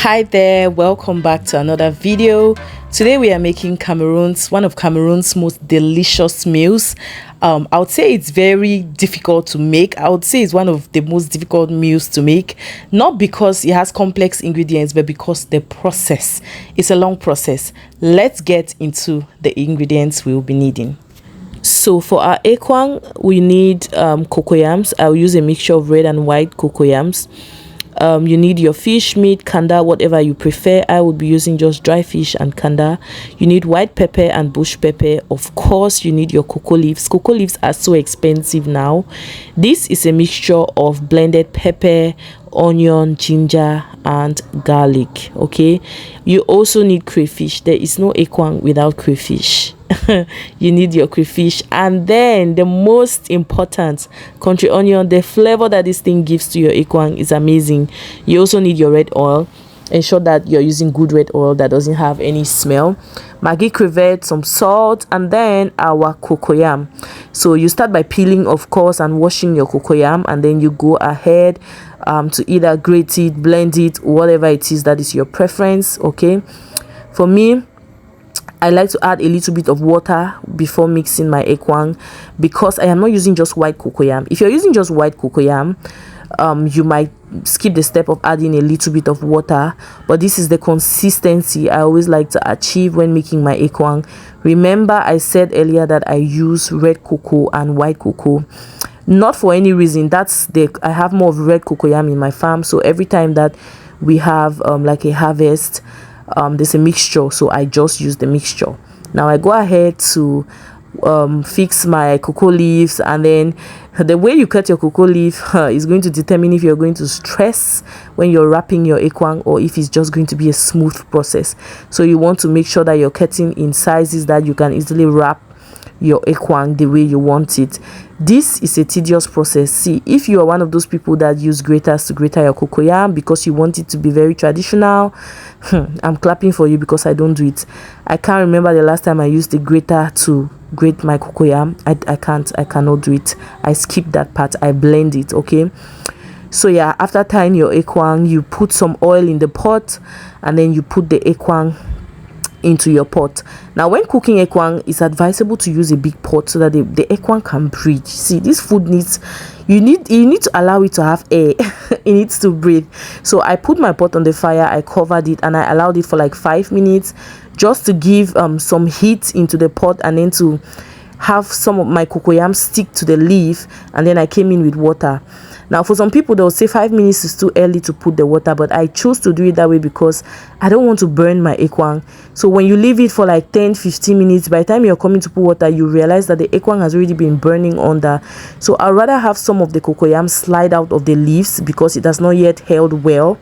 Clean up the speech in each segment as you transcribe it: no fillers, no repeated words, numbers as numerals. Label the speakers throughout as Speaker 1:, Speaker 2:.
Speaker 1: Hi there, welcome back to another video. Today we are making one of Cameroon's most delicious meals. I would say it's very difficult to make. I would say it's one of the most difficult meals to make, not because it has complex ingredients, but because the process is a long process. Let's get into the ingredients we will be needing. So for our ekwang, we need cocoyams. I'll use a mixture of red and white cocoyams. You need your fish, meat, kanda, whatever you prefer. I would be using just dry fish and kanda. You need white pepper and bush pepper. Of course, you need your cocoa leaves. Cocoa leaves are so expensive now. This is a mixture of blended pepper, onion, ginger and garlic. Okay, you also need crayfish. There is no ekwang without crayfish. You need your crayfish, and then the most important, country onion. The flavor that this thing gives to your ekwang is amazing. You also need your red oil. Ensure that you're using good red oil that doesn't have any smell. Maggi crevette, some salt, and then our cocoyam. So you start by peeling, of course, and washing your cocoyam, and then you go ahead to either grate it, blend it, whatever it is that is your preference. Okay, for me, I like to add a little bit of water before mixing my ekwang, because I am not using just white cocoyam. If you're using just white cocoyam, you might skip the step of adding a little bit of water, but this is the consistency I always like to achieve when making my ekwang. Remember, I said earlier that I use red cocoa and white cocoa, not for any reason. I have more of red cocoyam in my farm, so every time that we have like a harvest, there's a mixture, so I just use the mixture. Now I go ahead to fix my cocoa leaves, and then the way you cut your cocoa leaf is going to determine if you're going to stress when you're wrapping your ekwang or if it's just going to be a smooth process. So you want to make sure that you're cutting in sizes that you can easily wrap your ekwang the way you want it. This is a tedious process. See, if you are one of those people that use graters to grate your cocoyam because you want it to be very traditional, I'm clapping for you, because I don't do it. I can't remember the last time I used the grater to grate my cocoyam. I cannot do it. I skip that part. I blend it. Okay, so yeah, after tying your ekwang, you put some oil in the pot, and then you put the ekwang into your pot. Now when cooking ekwang, it's advisable to use a big pot so that the ekwang can breathe. See, this food needs, you need to allow it to have air. It needs to breathe. So I put my pot on the fire, I covered it, and I allowed it for like 5 minutes just to give some heat into the pot, and then to have some of my cocoyam stick to the leaf, and then I came in with water. Now for some people, they'll say 5 minutes is too early to put the water, but I chose to do it that way because I don't want to burn my ekwang. So when you leave it for like 10-15 minutes, by the time you're coming to put water, you realize that the ekwang has already been burning under. So I'd rather have some of the cocoyam slide out of the leaves, because it has not yet held well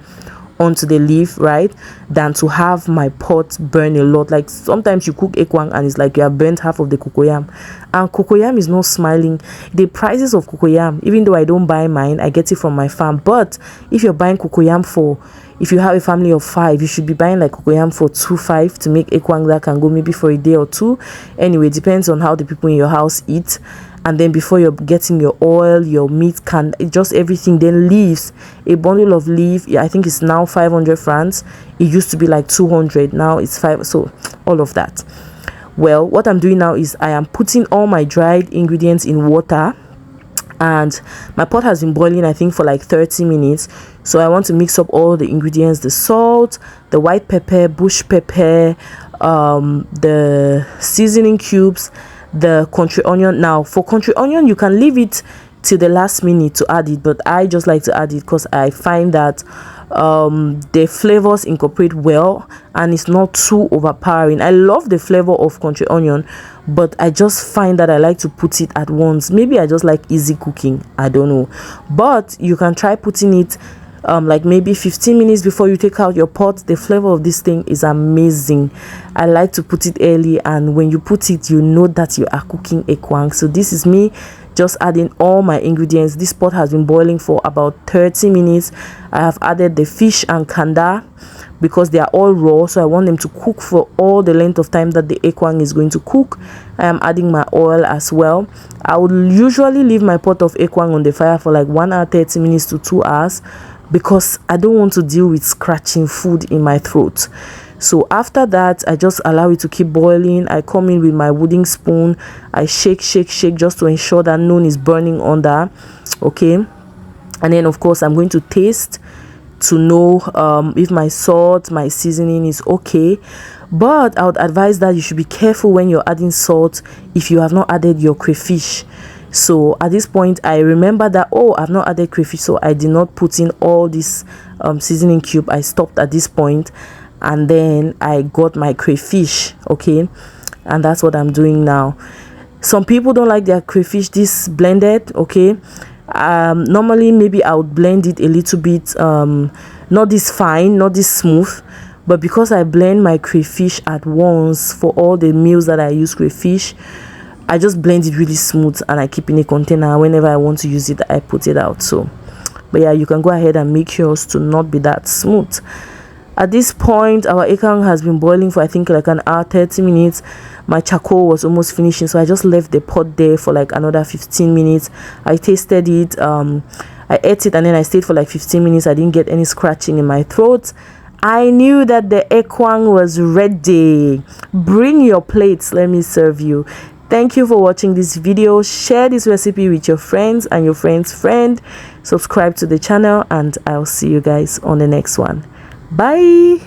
Speaker 1: onto the leaf, right, than to have my pot burn a lot. Like sometimes you cook ekwang and it's like you have burnt half of the cocoyam, and cocoyam is not smiling. The prices of cocoyam, even though I don't buy mine, I get it from my farm, but if you're buying cocoyam if you have a family of 5, you should be buying like cocoyam for 2.5 to make ekwang that can go maybe for a day or two. Anyway, it depends on how the people in your house eat. And then before you're getting your oil, your meat, just everything, then leaves. A bundle of leaf, I think it's now 500 francs. It used to be like 200, now it's 5. So all of that. Well, what I'm doing now is I am putting all my dried ingredients in water, and my pot has been boiling, I think, for like 30 minutes. So I want to mix up all the ingredients: the salt, the white pepper, bush pepper, the seasoning cubes, the country onion. Now for country onion, you can leave it till the last minute to add it, but I just like to add it because I find that the flavors incorporate well and it's not too overpowering. I love the flavor of country onion, but I just find that I like to put it at once. Maybe I just like easy cooking, I don't know, but you can try putting it like maybe 15 minutes before you take out your pot. The flavor of this thing is amazing. I like to put it early, and when you put it, you know that you are cooking ekwang. So this is me just adding all my ingredients. This pot has been boiling for about 30 minutes. I have added the fish and kanda because they are all raw, so I want them to cook for all the length of time that the ekwang is going to cook. I am adding my oil as well. I would usually leave my pot of ekwang on the fire for like 1 hour 30 minutes to 2 hours, because I don't want to deal with scratching food in my throat. So after that, I just allow it to keep boiling. I come in with my wooden spoon. I shake just to ensure that none is burning under. Okay, and then of course I'm going to taste to know if my salt, my seasoning is okay. But I would advise that you should be careful when you're adding salt if you have not added your crayfish. So at this point I remember that, oh, I've not added crayfish, so I did not put in all this seasoning cube. I stopped at this point, and then I got my crayfish. Okay, and that's what I'm doing now. Some people don't like their crayfish this blended. Okay, normally maybe I would blend it a little bit, not this fine, not this smooth, but because I blend my crayfish at once for all the meals that I use crayfish, I just blend it really smooth and I keep in a container. Whenever I want to use it, I put it out. So but yeah, you can go ahead and make yours to not be that smooth. At this point, our ekwang has been boiling for I think like an hour, 30 minutes. My charcoal was almost finishing, so I just left the pot there for like another 15 minutes. I tasted it, I ate it, and then I stayed for like 15 minutes. I didn't get any scratching in my throat. I knew that the ekwang was ready. Bring your plates, let me serve you. Thank you for watching this video. Share this recipe with your friends and your friend's friend. Subscribe to the channel, and I'll see you guys on the next one. Bye.